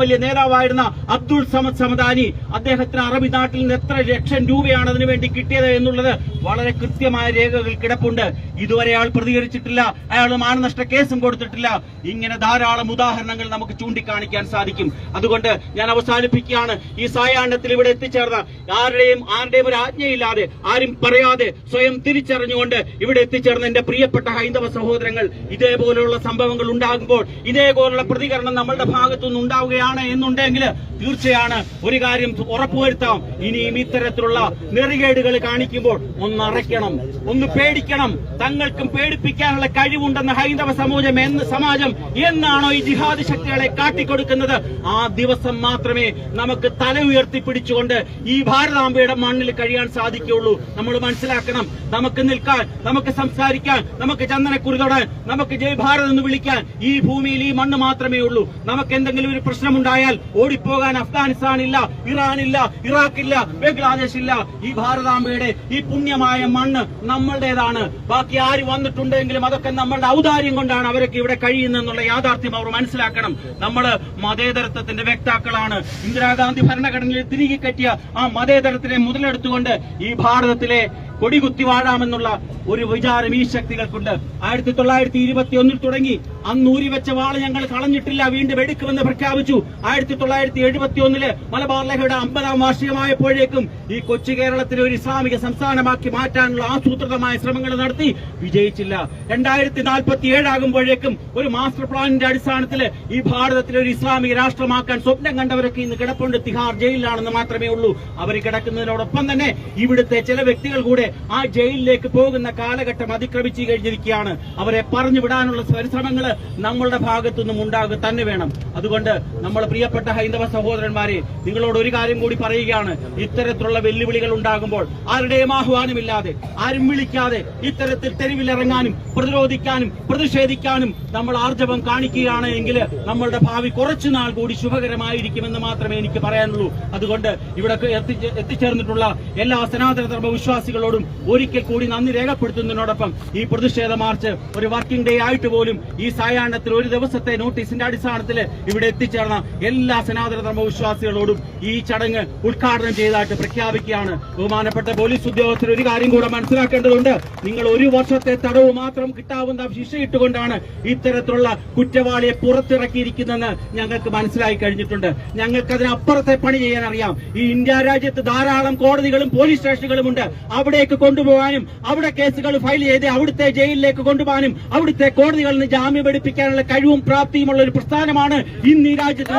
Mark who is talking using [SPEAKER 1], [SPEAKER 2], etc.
[SPEAKER 1] വലിയ നേതാവായിരുന്ന അബ്ദുൾ സമദ് സമദാനി, അദ്ദേഹത്തിന് അറബി നാട്ടിൽ നിന്ന് എത്ര ലക്ഷം രൂപയാണ് അതിനുവേണ്ടി കിട്ടിയത് എന്നുള്ളത് വളരെ കൃത്യമായ രേഖകൾ കിടപ്പുണ്ട്. ഇതുവരെ അയാൾ പ്രതികരിച്ചിട്ടില്ല, അയാൾ മാനനഷ്ട കേസും കൊടുത്തിട്ടില്ല. ഇങ്ങനെ ധാരാളം ഉദാഹരണങ്ങൾ നമുക്ക് ചൂണ്ടിക്കാണിക്കാൻ സാധിക്കും. അതുകൊണ്ട് ഞാൻ അവസാനിപ്പിക്കുകയാണ്. ഈ സായാഹ്നത്തിൽ ഇവിടെ എത്തിച്ചേർന്ന ആരുടെയും ഒരു ആജ്ഞയില്ലാതെ, ആരും പറയാതെ സ്വയം തിരിച്ചറിഞ്ഞുകൊണ്ട് ഇവിടെ എത്തിച്ചേർന്ന എന്റെ പ്രിയപ്പെട്ട ഹൈന്ദവ സഹോദരങ്ങൾ, ഇതേപോലെയുള്ള സംഭവങ്ങൾ ഉണ്ടാകുമ്പോൾ ഇതേപോലുള്ള പ്രതികരണം നമ്മളുടെ ഭാഗത്തുനിന്ന് ഉണ്ടാവുകയാണ് എന്നുണ്ടെങ്കിൽ തീർച്ചയാണ് ഒരു കാര്യം ഉറപ്പുവരുത്താം, ഇനിയും ഇത്തരത്തിലുള്ള നെറികേടുകൾ കാണിക്കുമ്പോൾ ഒന്ന് അറയ്ക്കണം, ഒന്ന് പേടിക്കണം. തങ്ങൾക്കും പേടിപ്പിക്കാനുള്ള കഴിവുണ്ടെന്ന ഹൈന്ദവ സമാജം എന്നാണോ ഈ ജിഹാദ് ശക്തികളെ കാട്ടിക്കൊടുക്കുന്നത്, ആ ദിവസം മാത്രമേ നമുക്ക് തല ഉയർത്തിപ്പിടിച്ചുകൊണ്ട് ഈ ഭാരതാംബയുടെ മണ്ണിൽ കഴിയാൻ സാധിക്കുകയുള്ളൂ. നമ്മൾ മനസ്സിലാക്കണം, നമുക്ക് നിൽക്കാൻ, നമുക്ക് സംസാരിക്കാൻ, നമുക്ക് ചന്ദനക്കുറി തൊടാൻ, നമുക്ക് ജയ് ഭാരത് എന്ന് വിളിക്കാൻ ഈ ഭൂമിയിൽ ഈ മണ്ണ് മാത്രമേ ഉള്ളൂ. നമുക്ക് എന്തെങ്കിലും ഒരു പ്രശ്നമുണ്ടായാൽ ഓടിപ്പോകാൻ അഫ്ഗാനിസ്ഥാൻ ഇല്ല, ഇറാൻ ഇല്ല, ഇറാഖ് ഇല്ല, ബംഗ്ലാദേശ് ഇല്ല. ഈ ഭാരതാംബയുടെ ഈ പുണ്യമായ മണ്ണ് നമ്മളുടേതാണ്. ബാക്കി ആര് വന്നിട്ടുണ്ടെങ്കിലും അതൊക്കെ നമ്മളുടെ ഔദാര്യം കൊണ്ടാണ് അവരൊക്കെ ഇവിടെ കഴിയുന്നതെന്നുള്ള യാഥാർത്ഥ്യം അവർ മനസ്സിലാക്കണം. നമ്മള് മതേതരത്വത്തിന്റെ വ്യക്താക്കളാണ്. ഇന്ദിരാഗാന്ധി ഭരണഘടനയിൽ തിരികെ കെട്ടിയ ആ മതേതരത്തിനെ മുതലെടുത്തുകൊണ്ട് ഈ ഭാരതത്തിലെ കൊടികുത്തി വാഴാമെന്നുള്ള ഒരു വിചാരം ഈ ശക്തികൾക്കുണ്ട്. 1921 തുടങ്ങി, അന്ന് ഊരിവെച്ച വാള് ഞങ്ങൾ കളഞ്ഞിട്ടില്ല, വീണ്ടും എടുക്കുമെന്ന് പ്രഖ്യാപിച്ചു. 1971 മലബാർ ലഹരിയുടെ 50ാം വാർഷികമായപ്പോഴേക്കും ഈ കൊച്ചു കേരളത്തിലെ ഒരു ഇസ്ലാമിക സംസ്ഥാനമാക്കി മാറ്റാനുള്ള ആസൂത്രിതമായ ശ്രമങ്ങൾ നടത്തി, വിജയിച്ചില്ല. 2047 ആകുമ്പോഴേക്കും ഒരു മാസ്റ്റർ പ്ലാനിന്റെ അടിസ്ഥാനത്തിൽ ഈ ഭാരതത്തിലെ ഒരു ഇസ്ലാമിക രാഷ്ട്രമാക്കാൻ സ്വപ്നം കണ്ടവരൊക്കെ ഇന്ന് കിടപ്പുണ്ട് തിഹാർ ജയിലിലാണെന്ന് മാത്രമേ ഉള്ളൂ. അവർ കിടക്കുന്നതിനോടൊപ്പം തന്നെ ഇവിടുത്തെ ചില വ്യക്തികൾ കൂടെ ആ ജയിലിലേക്ക് പോകുന്ന കാലഘട്ടം അതിക്രമിച്ചു കഴിഞ്ഞിരിക്കുകയാണ്. അവരെ പറഞ്ഞു വിടാനുള്ള പരിശ്രമങ്ങൾ നമ്മളുടെ ഭാഗത്തുനിന്നും ഉണ്ടാകുക തന്നെ വേണം. അതുകൊണ്ട് നമ്മൾ പ്രിയപ്പെട്ട ഹൈന്ദവ സഹോദരന്മാരെ, നിങ്ങളോട് ഒരു കാര്യം കൂടി പറയുകയാണ്. ഇത്തരത്തിലുള്ള വെല്ലുവിളികൾ ഉണ്ടാകുമ്പോൾ ആരുടെയും ആഹ്വാനമില്ലാതെ, ആരും വിളിക്കാതെ ഇത്തരത്തിൽ തെരുവിലിറങ്ങാനും പ്രതിരോധിക്കാനും പ്രതിഷേധിക്കാനും നമ്മൾ ആർജവം കാണിക്കുകയാണ് എങ്കിൽ നമ്മളുടെ ഭാവി കുറച്ചുനാൾ കൂടി ശുഭകരമായിരിക്കുമെന്ന് മാത്രമേ എനിക്ക് പറയാനുള്ളൂ. അതുകൊണ്ട് ഇവിടെ എത്തിച്ചേർന്നിട്ടുള്ള എല്ലാ സനാതന ധർമ്മ വിശ്വാസികളോടും ഒരിക്കൽ കൂടി നന്ദി രേഖപ്പെടുത്തുന്നതിനോടൊപ്പം ഈ പ്രതിഷേധ മാർച്ച് ഒരു വർക്കിംഗ് ഡേ ആയിട്ട് പോലും ഈ സായാഹ്നത്തിൽ ഒരു ദിവസത്തെ നോട്ടീസിന്റെ അടിസ്ഥാനത്തിൽ ഇവിടെ എത്തിച്ചേർന്ന എല്ലാ സനാതന ധർമ്മ വിശ്വാസികളോടും ഈ ചടങ്ങ് ഉദ്ഘാടനം ചെയ്തതായിട്ട് പ്രഖ്യാപിക്കുകയാണ്. ബഹുമാനപ്പെട്ട പോലീസ് ഉദ്യോഗസ്ഥർ ഒരു കാര്യം കൂടെ മനസ്സിലാക്കേണ്ടതുണ്ട്. നിങ്ങൾ 1 വർഷത്തെ തടവ് മാത്രം കിട്ടാവുന്ന ശിക്ഷയിട്ടുകൊണ്ടാണ് ഇത്തരത്തിലുള്ള കുറ്റവാളിയെ പുറത്തിറക്കിയിരിക്കുന്നതെന്ന് ഞങ്ങൾക്ക് മനസ്സിലായി കഴിഞ്ഞിട്ടുണ്ട്. ഞങ്ങൾക്ക് അതിനപ്പുറത്തെ പണി ചെയ്യാൻ അറിയാം. ഈ ഇന്ത്യ രാജ്യത്ത് ധാരാളം കോടതികളും പോലീസ് സ്റ്റേഷനുകളും ഉണ്ട്. അവിടേക്ക് കൊണ്ടുപോകാനും അവിടെ കേസുകൾ ഫയൽ ചെയ്ത് അവിടുത്തെ ജയിലിലേക്ക് കൊണ്ടുപോകാനും അവിടുത്തെ കോടതികളിൽ നിന്ന് ജാമ്യം എടുപ്പിക്കാനുള്ള കഴിവും പ്രാപ്തിയുമുള്ള ഒരു പ്രസ്ഥാനമാണ് ഇന്ന് ഈ രാജ്യത്ത്